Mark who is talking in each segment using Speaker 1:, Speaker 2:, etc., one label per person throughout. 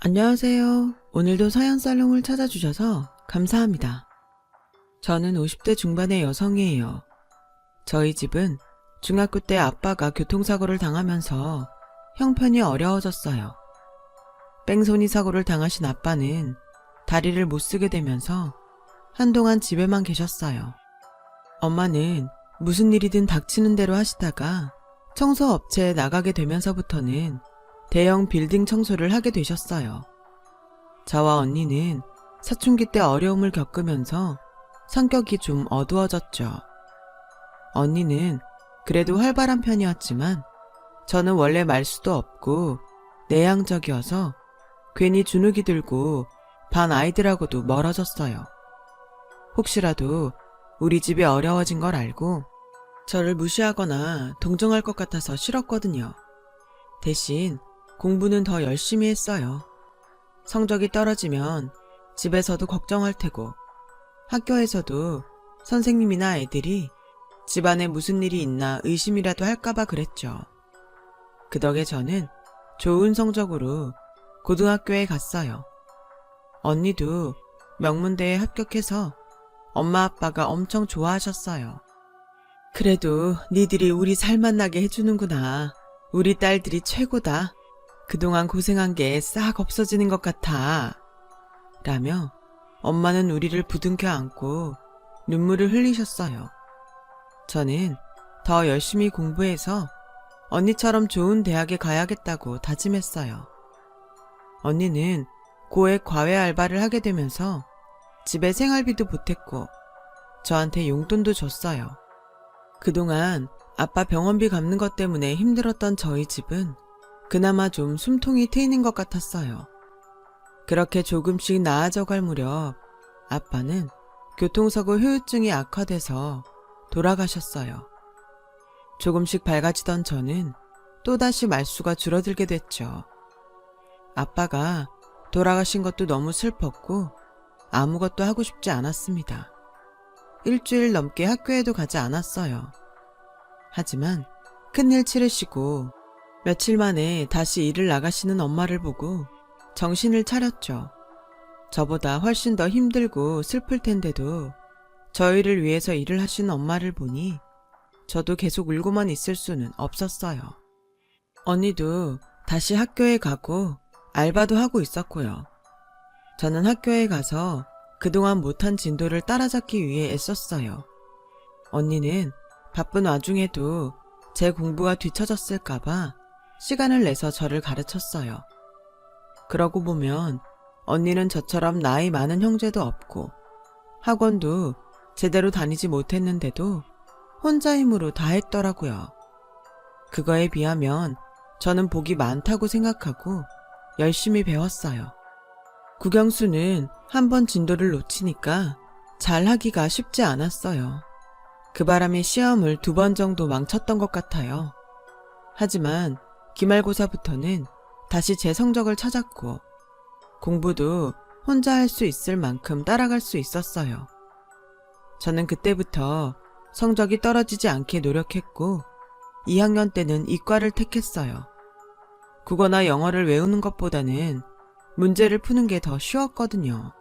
Speaker 1: 안녕하세요. 오늘도 사연살롱을 찾아주셔서 감사합니다. 저는 50대 중반의 여성이에요. 저희 집은 중학교 때 아빠가 교통사고를 당하면서 형편이 어려워졌어요. 뺑소니 사고를 당하신 아빠는 다리를 못 쓰게 되면서 한동안 집에만 계셨어요. 엄마는 무슨 일이든 닥치는 대로 하시다가 청소업체에 나가게 되면서부터는 대형 빌딩 청소를 하게 되셨어요. 저와 언니는 사춘기 때 어려움을 겪으면서 성격이 좀 어두워졌죠. 언니는 그래도 활발한 편이었지만 저는 원래 말수도 없고 내향적이어서 괜히 주눅이 들고 반 아이들하고도 멀어졌어요. 혹시라도 우리 집이 어려워진 걸 알고 저를 무시하거나 동정할 것 같아서 싫었거든요. 대신 공부는 더 열심히 했어요. 성적이 떨어지면 집에서도 걱정할 테고 학교에서도 선생님이나 애들이 집안에 무슨 일이 있나 의심이라도 할까봐 그랬죠. 그 덕에 저는 좋은 성적으로 고등학교에 갔어요. 언니도 명문대에 합격해서 엄마 아빠가 엄청 좋아하셨어요. 그래도 니들이 우리 살맛나게 해주는구나. 우리 딸들이 최고다. 그동안 고생한 게 싹 없어지는 것 같아. 라며 엄마는 우리를 부둥켜 안고 눈물을 흘리셨어요. 저는 더 열심히 공부해서 언니처럼 좋은 대학에 가야겠다고 다짐했어요. 언니는 고액 과외 알바를 하게 되면서 집에 생활비도 보탰고 저한테 용돈도 줬어요. 그동안 아빠 병원비 갚는 것 때문에 힘들었던 저희 집은 그나마 좀 숨통이 트이는 것 같았어요. 그렇게 조금씩 나아져갈 무렵 아빠는 교통사고 후유증이 악화돼서 돌아가셨어요. 조금씩 밝아지던 저는 또다시 말수가 줄어들게 됐죠. 아빠가 돌아가신 것도 너무 슬펐고 아무것도 하고 싶지 않았습니다. 일주일 넘게 학교에도 가지 않았어요. 하지만 큰일 치르시고 며칠 만에 다시 일을 나가시는 엄마를 보고 정신을 차렸죠. 저보다 훨씬 더 힘들고 슬플 텐데도 저희를 위해서 일을 하시는 엄마를 보니 저도 계속 울고만 있을 수는 없었어요. 언니도 다시 학교에 가고 알바도 하고 있었고요. 저는 학교에 가서 그동안 못한 진도를 따라잡기 위해 애썼어요. 언니는 바쁜 와중에도 제 공부가 뒤처졌을까봐 시간을 내서 저를 가르쳤어요. 그러고 보면 언니는 저처럼 나이 많은 형제도 없고 학원도 제대로 다니지 못했는데도 혼자 힘으로 다 했더라고요. 그거에 비하면 저는 복이 많다고 생각하고 열심히 배웠어요. 국영수는 한 번 진도를 놓치니까 잘하기가 쉽지 않았어요. 그 바람에 시험을 2번 정도 망쳤던 것 같아요. 하지만 기말고사부터는 다시 제 성적을 찾았고 공부도 혼자 할 수 있을 만큼 따라갈 수 있었어요. 저는 그때부터 성적이 떨어지지 않게 노력했고 2학년 때는 이과를 택했어요. 국어나 영어를 외우는 것보다는 문제를 푸는 게 더 쉬웠거든요.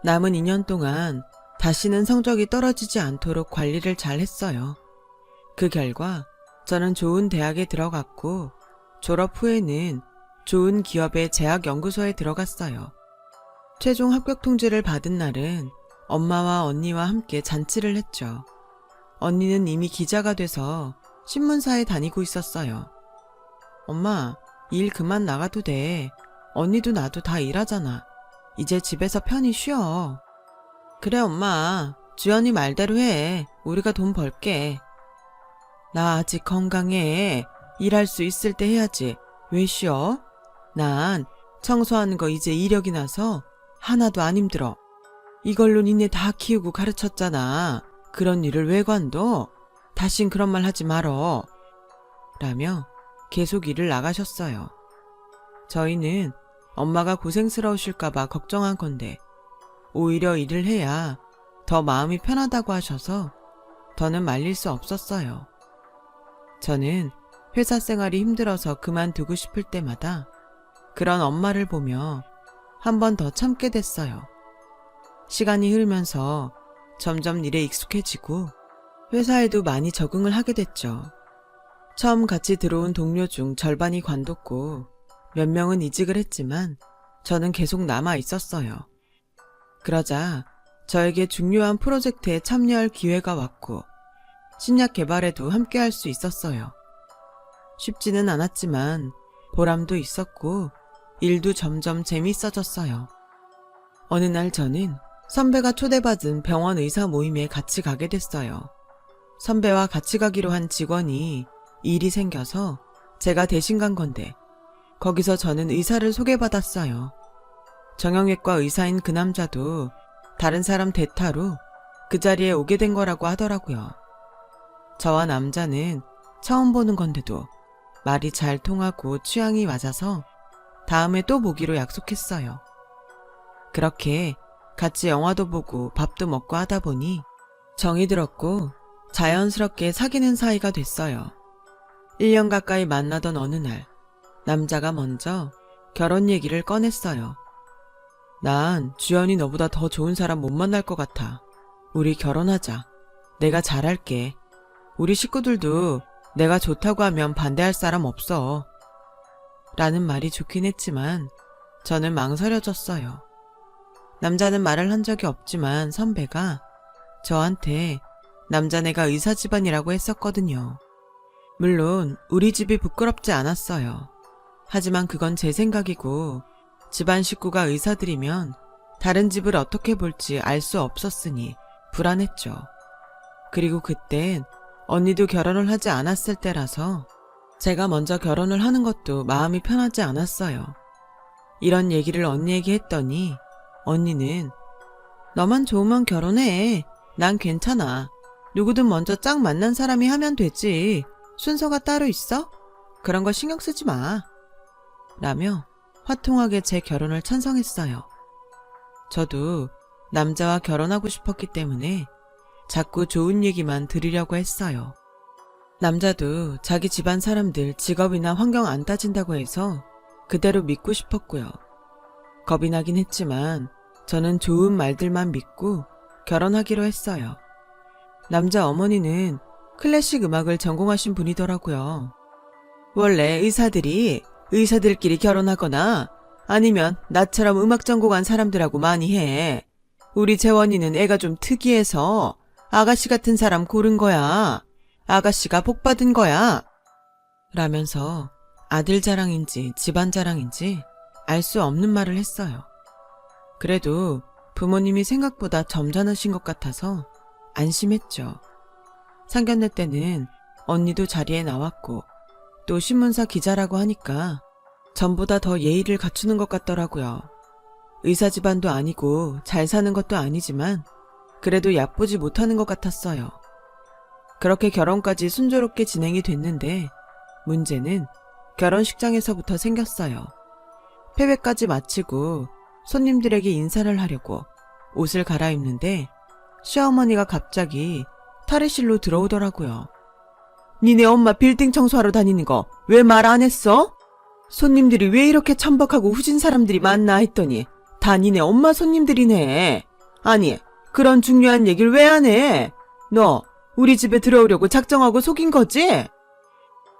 Speaker 1: 남은 2년 동안 다시는 성적이 떨어지지 않도록 관리를 잘 했어요. 그 결과 저는 좋은 대학에 들어갔고 졸업 후에는 좋은 기업의 제약연구소에 들어갔어요. 최종 합격 통지를 받은 날은 엄마와 언니와 함께 잔치를 했죠. 언니는 이미 기자가 돼서 신문사에 다니고 있었어요. 엄마, 일 그만 나가도 돼. 언니도 나도 다 일하잖아. 이제 집에서 편히 쉬어. 그래 엄마, 주연이 말대로 해. 우리가 돈 벌게. 나 아직 건강해. 일할 수 있을 때 해야지. 왜 쉬어? 난 청소하는 거 이제 이력이 나서 하나도 안 힘들어. 이걸로 니네 다 키우고 가르쳤잖아. 그런 일을 왜 관둬? 다신 그런 말 하지 말어. 라며 계속 일을 나가셨어요. 저희는 엄마가 고생스러우실까봐 걱정한 건데 오히려 일을 해야 더 마음이 편하다고 하셔서 더는 말릴 수 없었어요. 저는 회사 생활이 힘들어서 그만두고 싶을 때마다 그런 엄마를 보며 한 번 더 참게 됐어요. 시간이 흐르면서 점점 일에 익숙해지고 회사에도 많이 적응을 하게 됐죠. 처음 같이 들어온 동료 중 절반이 관뒀고 몇 명은 이직을 했지만 저는 계속 남아 있었어요. 그러자 저에게 중요한 프로젝트에 참여할 기회가 왔고 신약 개발에도 함께 할 수 있었어요. 쉽지는 않았지만 보람도 있었고 일도 점점 재밌어졌어요. 어느 날 저는 선배가 초대받은 병원 의사 모임에 같이 가게 됐어요. 선배와 같이 가기로 한 직원이 일이 생겨서 제가 대신 간 건데 거기서 저는 의사를 소개받았어요. 정형외과 의사인 그 남자도 다른 사람 대타로 그 자리에 오게 된 거라고 하더라고요. 저와 남자는 처음 보는 건데도 말이 잘 통하고 취향이 맞아서 다음에 또 보기로 약속했어요. 그렇게 같이 영화도 보고 밥도 먹고 하다 보니 정이 들었고 자연스럽게 사귀는 사이가 됐어요. 1년 가까이 만나던 어느 날 남자가 먼저 결혼 얘기를 꺼냈어요. 난 주연이 너보다 더 좋은 사람 못 만날 것 같아. 우리 결혼하자. 내가 잘할게. 우리 식구들도 내가 좋다고 하면 반대할 사람 없어. 라는 말이 좋긴 했지만 저는 망설여졌어요. 남자는 말을 한 적이 없지만 선배가 저한테 남자네가 의사 집안이라고 했었거든요. 물론 우리 집이 부끄럽지 않았어요. 하지만 그건 제 생각이고 집안 식구가 의사들이면 다른 집을 어떻게 볼지 알 수 없었으니 불안했죠. 그리고 그땐 언니도 결혼을 하지 않았을 때라서 제가 먼저 결혼을 하는 것도 마음이 편하지 않았어요. 이런 얘기를 언니에게 했더니 언니는 너만 좋으면 결혼해. 난 괜찮아. 누구든 먼저 짝 만난 사람이 하면 되지. 순서가 따로 있어? 그런 거 신경 쓰지 마. 라며 화통하게 제 결혼을 찬성했어요. 저도 남자와 결혼하고 싶었기 때문에 자꾸 좋은 얘기만 들으려고 했어요. 남자도 자기 집안 사람들 직업이나 환경 안 따진다고 해서 그대로 믿고 싶었고요. 겁이 나긴 했지만 저는 좋은 말들만 믿고 결혼하기로 했어요. 남자 어머니는 클래식 음악을 전공하신 분이더라고요. 원래 의사들이 의사들끼리 결혼하거나 아니면 나처럼 음악 전공한 사람들하고 많이 해. 우리 재원이는 애가 좀 특이해서 아가씨 같은 사람 고른 거야. 아가씨가 복 받은 거야. 라면서 아들 자랑인지 집안 자랑인지 알 수 없는 말을 했어요. 그래도 부모님이 생각보다 점잖으신 것 같아서 안심했죠. 상견례 때는 언니도 자리에 나왔고 또 신문사 기자라고 하니까 전보다 더 예의를 갖추는 것 같더라고요. 의사 집안도 아니고 잘 사는 것도 아니지만 그래도 얕보지 못하는 것 같았어요. 그렇게 결혼까지 순조롭게 진행이 됐는데 문제는 결혼식장에서부터 생겼어요. 패배까지 마치고 손님들에게 인사를 하려고 옷을 갈아입는데 시어머니가 갑자기 탈의실로 들어오더라고요. 니네 엄마 빌딩 청소하러 다니는 거 왜 말 안 했어? 손님들이 왜 이렇게 천박하고 후진 사람들이 많나 했더니 다 니네 엄마 손님들이네. 아니 그런 중요한 얘기를 왜 안 해? 너 우리 집에 들어오려고 작정하고 속인 거지?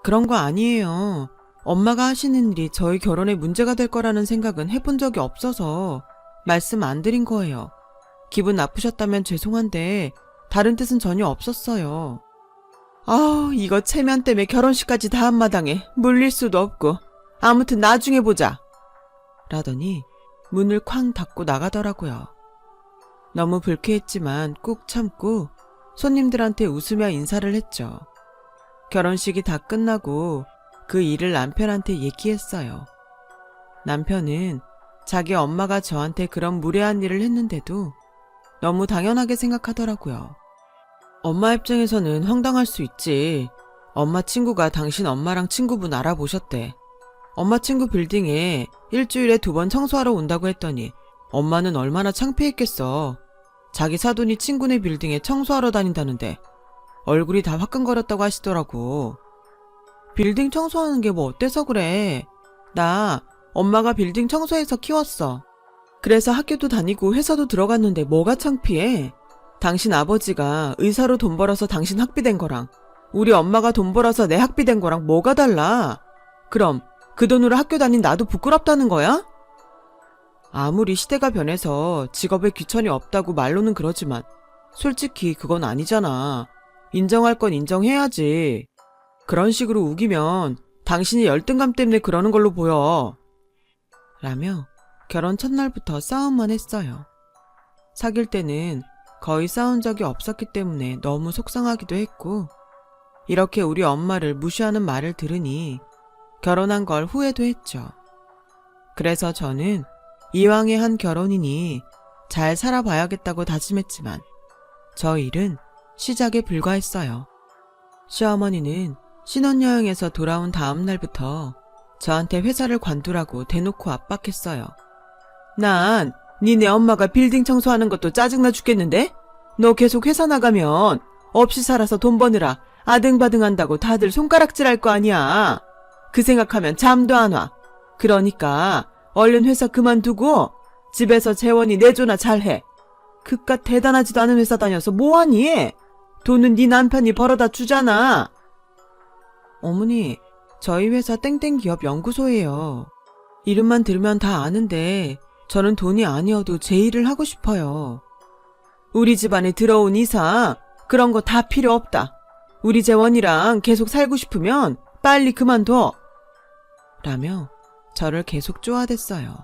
Speaker 1: 그런 거 아니에요. 엄마가 하시는 일이 저희 결혼에 문제가 될 거라는 생각은 해본 적이 없어서 말씀 안 드린 거예요. 기분 나쁘셨다면 죄송한데 다른 뜻은 전혀 없었어요. 이거 체면 때문에 결혼식까지 다 한마당에 물릴 수도 없고 아무튼 나중에 보자. 라더니 문을 쾅 닫고 나가더라고요. 너무 불쾌했지만 꾹 참고 손님들한테 웃으며 인사를 했죠. 결혼식이 다 끝나고 그 일을 남편한테 얘기했어요. 남편은 자기 엄마가 저한테 그런 무례한 일을 했는데도 너무 당연하게 생각하더라고요. 엄마 입장에서는 황당할 수 있지. 엄마 친구가 당신 엄마랑 친구분 알아보셨대. 엄마 친구 빌딩에 일주일에 2번 청소하러 온다고 했더니 엄마는 얼마나 창피했겠어. 자기 사돈이 친구네 빌딩에 청소하러 다닌다는데 얼굴이 다 화끈거렸다고 하시더라고. 빌딩 청소하는 게 뭐 어때서 그래. 나 엄마가 빌딩 청소해서 키웠어. 그래서 학교도 다니고 회사도 들어갔는데 뭐가 창피해? 당신 아버지가 의사로 돈 벌어서 당신 학비된 거랑 우리 엄마가 돈 벌어서 내 학비된 거랑 뭐가 달라? 그럼 그 돈으로 학교 다닌 나도 부끄럽다는 거야? 아무리 시대가 변해서 직업에 귀천이 없다고 말로는 그러지만 솔직히 그건 아니잖아. 인정할 건 인정해야지. 그런 식으로 우기면 당신이 열등감 때문에 그러는 걸로 보여. 라며 결혼 첫날부터 싸움만 했어요. 사귈 때는 거의 싸운 적이 없었기 때문에 너무 속상하기도 했고, 이렇게 우리 엄마를 무시하는 말을 들으니 결혼한 걸 후회도 했죠. 그래서 저는 이왕의 한 결혼이니 잘 살아봐야겠다고 다짐했지만 저 일은 시작에 불과했어요. 시어머니는 신혼여행에서 돌아온 다음 날부터 저한테 회사를 관두라고 대놓고 압박했어요. 난 니네 엄마가 빌딩 청소하는 것도 짜증나 죽겠는데? 너 계속 회사 나가면 없이 살아서 돈 버느라 아등바등 한다고 다들 손가락질할 거 아니야. 그 생각하면 잠도 안 와. 그러니까 얼른 회사 그만두고 집에서 재원이 내조나 잘해. 그깟 대단하지도 않은 회사 다녀서 뭐하니? 돈은 네 남편이 벌어다 주잖아. 어머니, 저희 회사 땡땡기업 연구소예요. 이름만 들으면 다 아는데 저는 돈이 아니어도 제 일을 하고 싶어요. 우리 집안에 들어온 이상 그런 거 다 필요 없다. 우리 재원이랑 계속 살고 싶으면 빨리 그만둬. 라며 저를 계속 쪼아댔어요.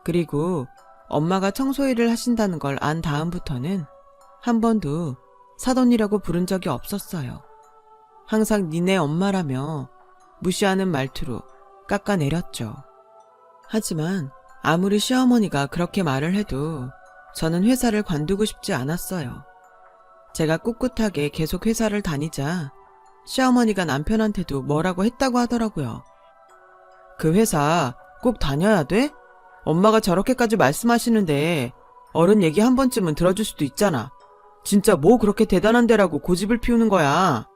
Speaker 1: 그리고 엄마가 청소일을 하신다는 걸 안 다음부터는 한 번도 사돈이라고 부른 적이 없었어요. 항상 니네 엄마라며 무시하는 말투로 깎아내렸죠. 하지만 아무리 시어머니가 그렇게 말을 해도 저는 회사를 관두고 싶지 않았어요. 제가 꿋꿋하게 계속 회사를 다니자 시어머니가 남편한테도 뭐라고 했다고 하더라고요. 그 회사 꼭 다녀야 돼? 엄마가 저렇게까지 말씀하시는데 어른 얘기 한 번쯤은 들어줄 수도 있잖아. 진짜 뭐 그렇게 대단한 데라고 고집을 피우는 거야.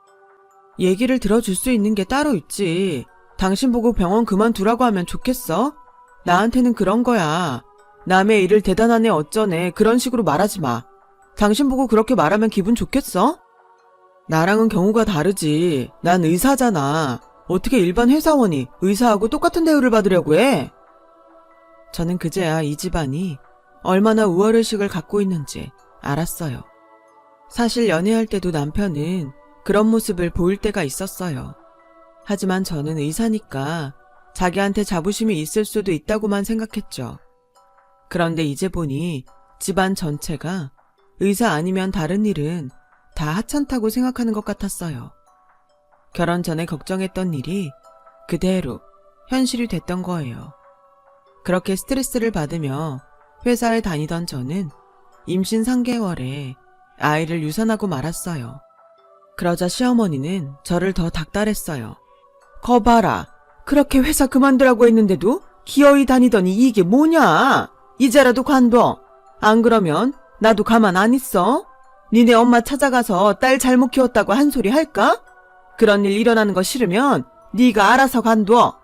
Speaker 1: 얘기를 들어줄 수 있는 게 따로 있지. 당신 보고 병원 그만두라고 하면 좋겠어? 나한테는 그런 거야. 남의 일을 대단하네 어쩌네 그런 식으로 말하지 마. 당신 보고 그렇게 말하면 기분 좋겠어? 나랑은 경우가 다르지. 난 의사잖아. 어떻게 일반 회사원이 의사하고 똑같은 대우를 받으려고 해? 저는 그제야 이 집안이 얼마나 우월의식을 갖고 있는지 알았어요. 사실 연애할 때도 남편은 그런 모습을 보일 때가 있었어요. 하지만 저는 의사니까 자기한테 자부심이 있을 수도 있다고만 생각했죠. 그런데 이제 보니 집안 전체가 의사 아니면 다른 일은 다 하찮다고 생각하는 것 같았어요. 결혼 전에 걱정했던 일이 그대로 현실이 됐던 거예요. 그렇게 스트레스를 받으며 회사에 다니던 저는 임신 3개월에 아이를 유산하고 말았어요. 그러자 시어머니는 저를 더 닥달했어요. 거 봐라. 그렇게 회사 그만두라고 했는데도 기어이 다니더니 이게 뭐냐? 이제라도 관둬. 안 그러면 나도 가만 안 있어. 니네 엄마 찾아가서 딸 잘못 키웠다고 한 소리 할까? 그런 일 일어나는 거 싫으면 네가 알아서 관둬.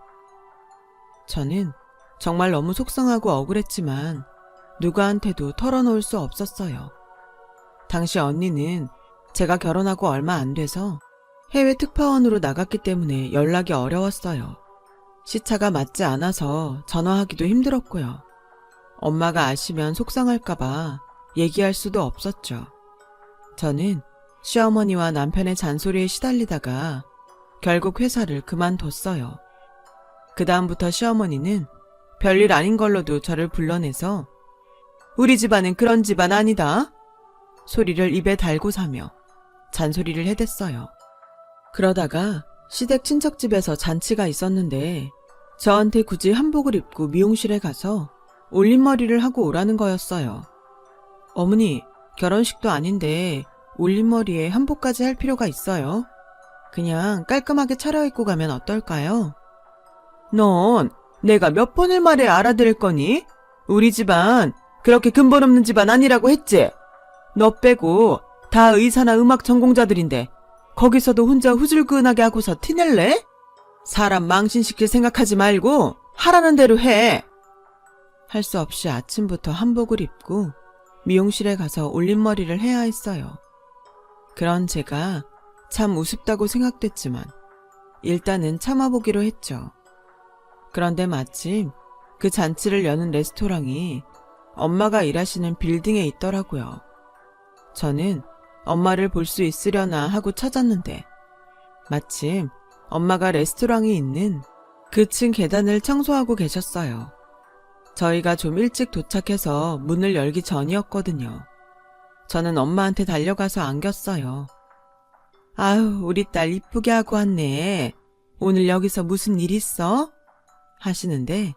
Speaker 1: 저는 정말 너무 속상하고 억울했지만 누구한테도 털어놓을 수 없었어요. 당시 언니는 제가 결혼하고 얼마 안 돼서 해외 특파원으로 나갔기 때문에 연락이 어려웠어요. 시차가 맞지 않아서 전화하기도 힘들었고요. 엄마가 아시면 속상할까봐 얘기할 수도 없었죠. 저는 시어머니와 남편의 잔소리에 시달리다가 결국 회사를 그만뒀어요. 그 다음부터 시어머니는 별일 아닌 걸로도 저를 불러내서 우리 집안은 그런 집안 아니다. 소리를 입에 달고 사며 잔소리를 해댔어요. 그러다가 시댁 친척집에서 잔치가 있었는데 저한테 굳이 한복을 입고 미용실에 가서 올림머리를 하고 오라는 거였어요. 어머니, 결혼식도 아닌데 올림머리에 한복까지 할 필요가 있어요? 그냥 깔끔하게 차려입고 가면 어떨까요? 넌 내가 몇 번을 말해 알아들을 거니? 우리 집안 그렇게 근본 없는 집안 아니라고 했지? 너 빼고 다 의사나 음악 전공자들인데 거기서도 혼자 후줄근하게 하고서 티낼래? 사람 망신시킬 생각하지 말고 하라는 대로 해. 할 수 없이 아침부터 한복을 입고 미용실에 가서 올림머리를 해야 했어요. 그런 제가 참 우습다고 생각됐지만 일단은 참아보기로 했죠. 그런데 마침 그 잔치를 여는 레스토랑이 엄마가 일하시는 빌딩에 있더라고요. 저는 엄마를 볼 수 있으려나 하고 찾았는데 마침 엄마가 레스토랑이 있는 그 층 계단을 청소하고 계셨어요. 저희가 좀 일찍 도착해서 문을 열기 전이었거든요. 저는 엄마한테 달려가서 안겼어요. 아유, 우리 딸 이쁘게 하고 왔네. 오늘 여기서 무슨 일 있어? 하시는데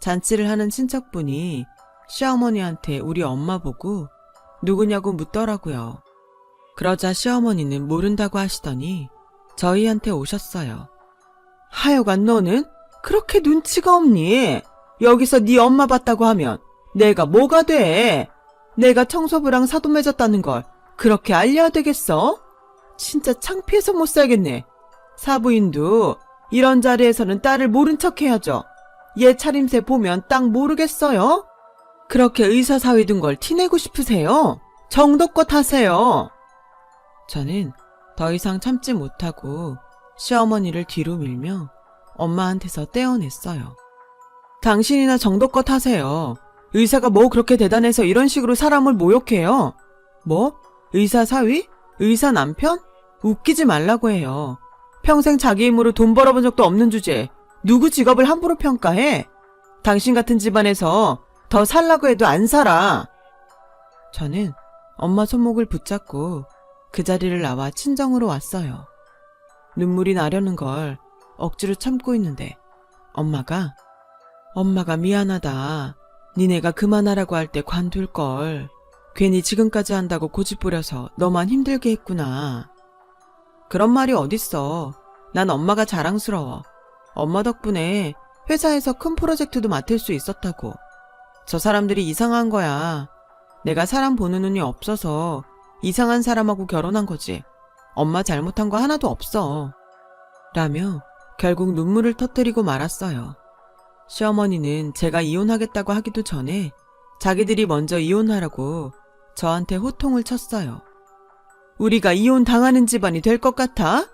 Speaker 1: 잔치를 하는 친척분이 시어머니한테 우리 엄마 보고 누구냐고 묻더라고요. 그러자 시어머니는 모른다고 하시더니 저희한테 오셨어요. 하여간 너는 그렇게 눈치가 없니? 여기서 네 엄마 봤다고 하면 내가 뭐가 돼? 내가 청소부랑 사돈 맺었다는 걸 그렇게 알려야 되겠어? 진짜 창피해서 못 살겠네. 사부인도 이런 자리에서는 딸을 모른 척 해야죠. 얘 차림새 보면 딱 모르겠어요? 그렇게 의사사위 둔 걸 티내고 싶으세요? 정도껏 하세요. 저는 더 이상 참지 못하고 시어머니를 뒤로 밀며 엄마한테서 떼어냈어요. 당신이나 정도껏 하세요. 의사가 뭐 그렇게 대단해서 이런 식으로 사람을 모욕해요? 뭐? 의사 사위? 의사 남편? 웃기지 말라고 해요. 평생 자기 힘으로 돈 벌어본 적도 없는 주제에 누구 직업을 함부로 평가해? 당신 같은 집안에서 더 살라고 해도 안 살아. 저는 엄마 손목을 붙잡고 그 자리를 나와 친정으로 왔어요. 눈물이 나려는 걸 억지로 참고 있는데 엄마가 미안하다. 니네가 그만하라고 할 때 관둘걸. 괜히 지금까지 한다고 고집부려서 너만 힘들게 했구나. 그런 말이 어딨어. 난 엄마가 자랑스러워. 엄마 덕분에 회사에서 큰 프로젝트도 맡을 수 있었다고. 저 사람들이 이상한 거야. 내가 사람 보는 눈이 없어서 이상한 사람하고 결혼한 거지. 엄마 잘못한 거 하나도 없어. 라며 결국 눈물을 터뜨리고 말았어요. 시어머니는 제가 이혼하겠다고 하기도 전에 자기들이 먼저 이혼하라고 저한테 호통을 쳤어요. 우리가 이혼 당하는 집안이 될 것 같아?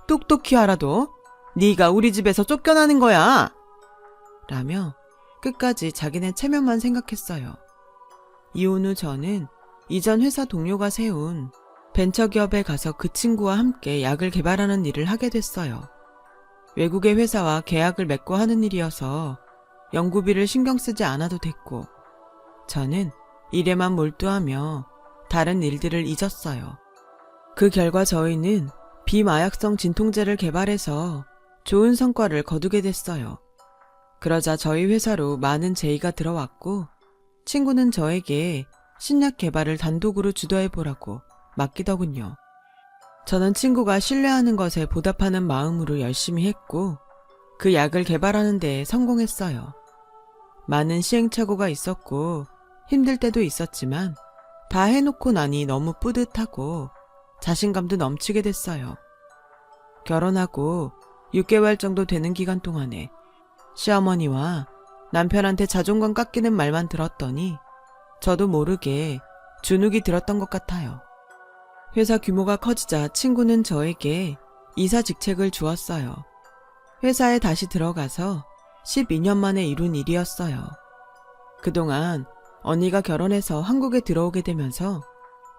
Speaker 1: 똑똑히 알아도 네가 우리 집에서 쫓겨나는 거야. 라며 끝까지 자기네 체면만 생각했어요. 이혼 후 저는 이전 회사 동료가 세운 벤처기업에 가서 그 친구와 함께 약을 개발하는 일을 하게 됐어요. 외국의 회사와 계약을 맺고 하는 일이어서 연구비를 신경 쓰지 않아도 됐고 저는 일에만 몰두하며 다른 일들을 잊었어요. 그 결과 저희는 비마약성 진통제를 개발해서 좋은 성과를 거두게 됐어요. 그러자 저희 회사로 많은 제의가 들어왔고 친구는 저에게 신약 개발을 단독으로 주도해보라고 맡기더군요. 저는 친구가 신뢰하는 것에 보답하는 마음으로 열심히 했고 그 약을 개발하는 데 성공했어요. 많은 시행착오가 있었고 힘들 때도 있었지만 다 해놓고 나니 너무 뿌듯하고 자신감도 넘치게 됐어요. 결혼하고 6개월 정도 되는 기간 동안에 시어머니와 남편한테 자존감 깎이는 말만 들었더니 저도 모르게 주눅이 들었던 것 같아요. 회사 규모가 커지자 친구는 저에게 이사 직책을 주었어요. 회사에 다시 들어가서 12년 만에 이룬 일이었어요. 그동안 언니가 결혼해서 한국에 들어오게 되면서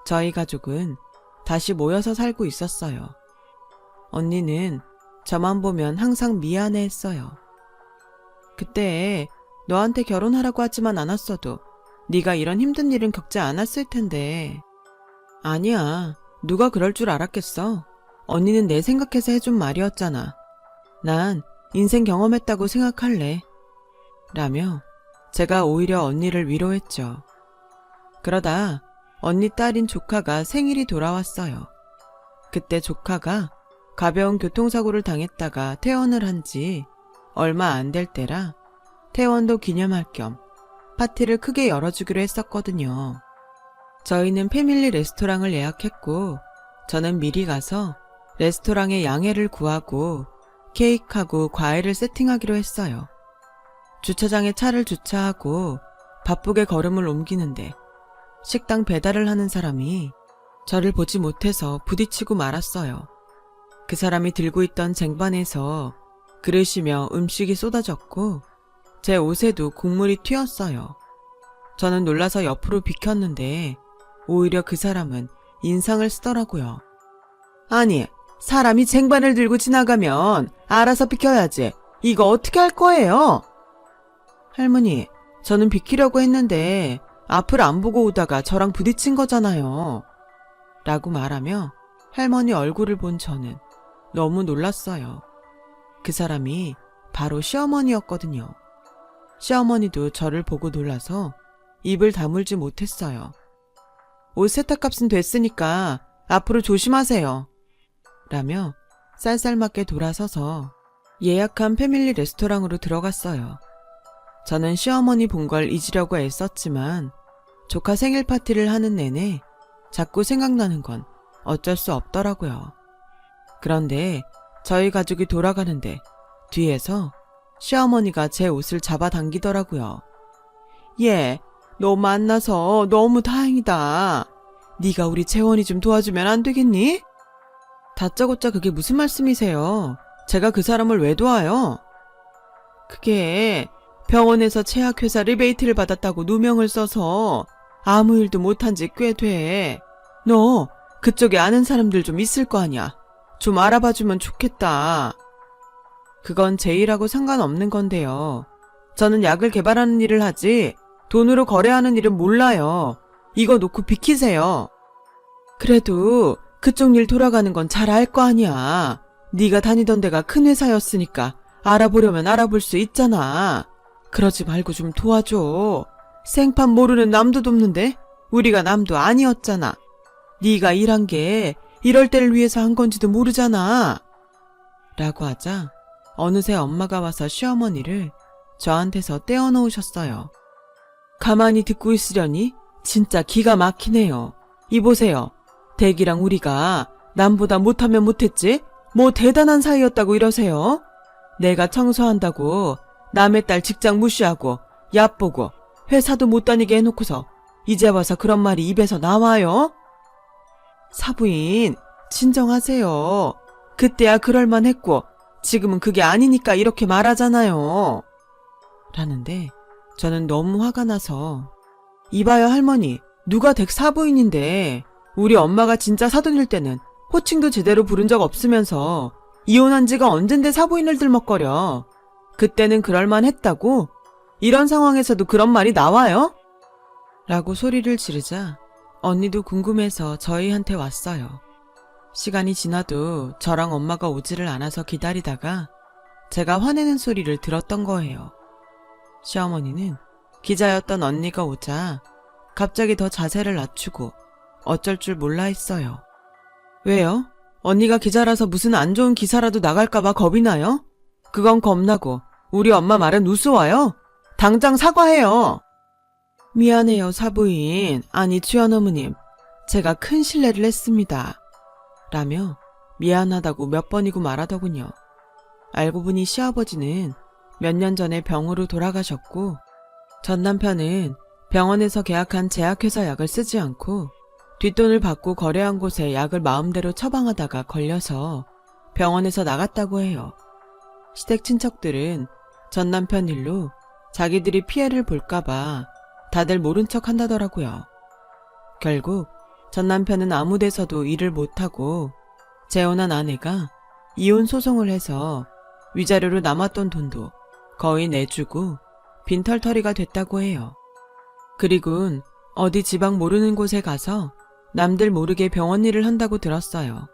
Speaker 1: 저희 가족은 다시 모여서 살고 있었어요. 언니는 저만 보면 항상 미안해했어요. 그때 너한테 결혼하라고 하지만 않았어도 네가 이런 힘든 일은 겪지 않았을 텐데. 아니야, 누가 그럴 줄 알았겠어. 언니는 내 생각해서 해준 말이었잖아. 난 인생 경험했다고 생각할래. 라며 제가 오히려 언니를 위로했죠. 그러다 언니 딸인 조카가 생일이 돌아왔어요. 그때 조카가 가벼운 교통사고를 당했다가 퇴원을 한 지 얼마 안 될 때라 퇴원도 기념할 겸 파티를 크게 열어주기로 했었거든요. 저희는 패밀리 레스토랑을 예약했고 저는 미리 가서 레스토랑에 양해를 구하고 케이크하고 과일을 세팅하기로 했어요. 주차장에 차를 주차하고 바쁘게 걸음을 옮기는데 식당 배달을 하는 사람이 저를 보지 못해서 부딪히고 말았어요. 그 사람이 들고 있던 쟁반에서 그릇이며 음식이 쏟아졌고 제 옷에도 국물이 튀었어요. 저는 놀라서 옆으로 비켰는데 오히려 그 사람은 인상을 쓰더라고요. 아니, 사람이 쟁반을 들고 지나가면 알아서 비켜야지. 이거 어떻게 할 거예요? 할머니, 저는 비키려고 했는데 앞을 안 보고 오다가 저랑 부딪힌 거잖아요. 라고 말하며 할머니 얼굴을 본 저는 너무 놀랐어요. 그 사람이 바로 시어머니였거든요. 시어머니도 저를 보고 놀라서 입을 다물지 못했어요. 옷 세탁값은 됐으니까 앞으로 조심하세요. 라며 쌀쌀맞게 돌아서서 예약한 패밀리 레스토랑으로 들어갔어요. 저는 시어머니 본 걸 잊으려고 애썼지만 조카 생일 파티를 하는 내내 자꾸 생각나는 건 어쩔 수 없더라고요. 그런데 저희 가족이 돌아가는데 뒤에서 시어머니가 제 옷을 잡아당기더라고요. 얘, 너 만나서 너무 다행이다. 네가 우리 재원이 좀 도와주면 안 되겠니? 다짜고짜 그게 무슨 말씀이세요? 제가 그 사람을 왜 도와요? 그게 병원에서 제약회사 리베이트를 받았다고 누명을 써서 아무 일도 못한 지 꽤 돼. 너 그쪽에 아는 사람들 좀 있을 거 아니야. 좀 알아봐주면 좋겠다. 그건 제 일하고 상관없는 건데요. 저는 약을 개발하는 일을 하지 돈으로 거래하는 일은 몰라요. 이거 놓고 비키세요. 그래도 그쪽 일 돌아가는 건 잘 알 거 아니야. 네가 다니던 데가 큰 회사였으니까 알아보려면 알아볼 수 있잖아. 그러지 말고 좀 도와줘. 생판 모르는 남도 돕는데 우리가 남도 아니었잖아. 네가 일한 게 이럴 때를 위해서 한 건지도 모르잖아. 라고 하자 어느새 엄마가 와서 시어머니를 저한테서 떼어놓으셨어요. 가만히 듣고 있으려니 진짜 기가 막히네요. 이보세요. 댁이랑 우리가 남보다 못하면 못했지? 뭐 대단한 사이였다고 이러세요? 내가 청소한다고 남의 딸 직장 무시하고 얕보고 회사도 못 다니게 해놓고서 이제 와서 그런 말이 입에서 나와요? 사부인, 진정하세요. 그때야 그럴만했고 지금은 그게 아니니까 이렇게 말하잖아요. 라는데 저는 너무 화가 나서 이봐요 할머니, 누가 댁 사부인인데 우리 엄마가 진짜 사돈일 때는 호칭도 제대로 부른 적 없으면서 이혼한 지가 언젠데 사부인을 들먹거려. 그때는 그럴만했다고? 이런 상황에서도 그런 말이 나와요? 라고 소리를 지르자 언니도 궁금해서 저희한테 왔어요. 시간이 지나도 저랑 엄마가 오지를 않아서 기다리다가 제가 화내는 소리를 들었던 거예요. 시어머니는 기자였던 언니가 오자 갑자기 더 자세를 낮추고 어쩔 줄 몰라 했어요. 왜요? 언니가 기자라서 무슨 안 좋은 기사라도 나갈까봐 겁이 나요? 그건 겁나고 우리 엄마 말은 우스워요. 당장 사과해요. 미안해요 사부인, 아니 주연어머님. 제가 큰 실례를 했습니다. 라며 미안하다고 몇 번이고 말하더군요. 알고 보니 시아버지는 몇 년 전에 병으로 돌아가셨고 전 남편은 병원에서 계약한 제약회사 약을 쓰지 않고 뒷돈을 받고 거래한 곳에 약을 마음대로 처방하다가 걸려서 병원에서 나갔다고 해요. 시댁 친척들은 전 남편 일로 자기들이 피해를 볼까봐 다들 모른 척 한다더라고요. 결국 전 남편은 아무 데서도 일을 못하고 재혼한 아내가 이혼 소송을 해서 위자료로 남았던 돈도 거의 내주고 빈털터리가 됐다고 해요. 그리고는 어디 지방 모르는 곳에 가서 남들 모르게 병원 일을 한다고 들었어요.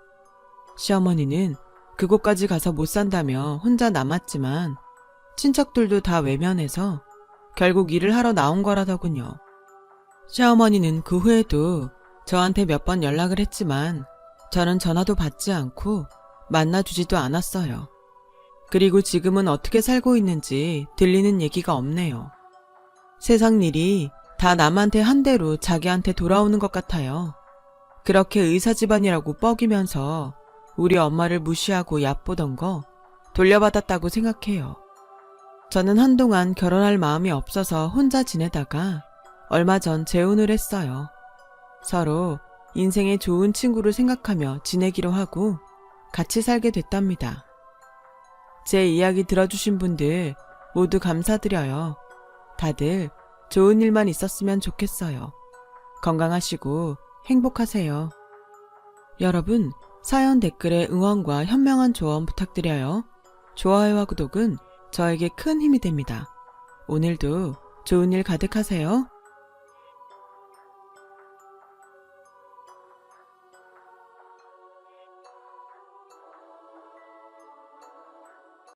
Speaker 1: 시어머니는 그곳까지 가서 못 산다며 혼자 남았지만 친척들도 다 외면해서 결국 일을 하러 나온 거라더군요. 시어머니는 그 후에도 저한테 몇 번 연락을 했지만 저는 전화도 받지 않고 만나주지도 않았어요. 그리고 지금은 어떻게 살고 있는지 들리는 얘기가 없네요. 세상 일이 다 남한테 한 대로 자기한테 돌아오는 것 같아요. 그렇게 의사 집안이라고 뻐기면서 우리 엄마를 무시하고 얕보던 거 돌려받았다고 생각해요. 저는 한동안 결혼할 마음이 없어서 혼자 지내다가 얼마 전 재혼을 했어요. 서로 인생의 좋은 친구를 생각하며 지내기로 하고 같이 살게 됐답니다. 제 이야기 들어주신 분들 모두 감사드려요. 다들 좋은 일만 있었으면 좋겠어요. 건강하시고 행복하세요. 여러분, 사연 댓글에 응원과 현명한 조언 부탁드려요. 좋아요와 구독은 저에게 큰 힘이 됩니다. 오늘도 좋은 일 가득하세요.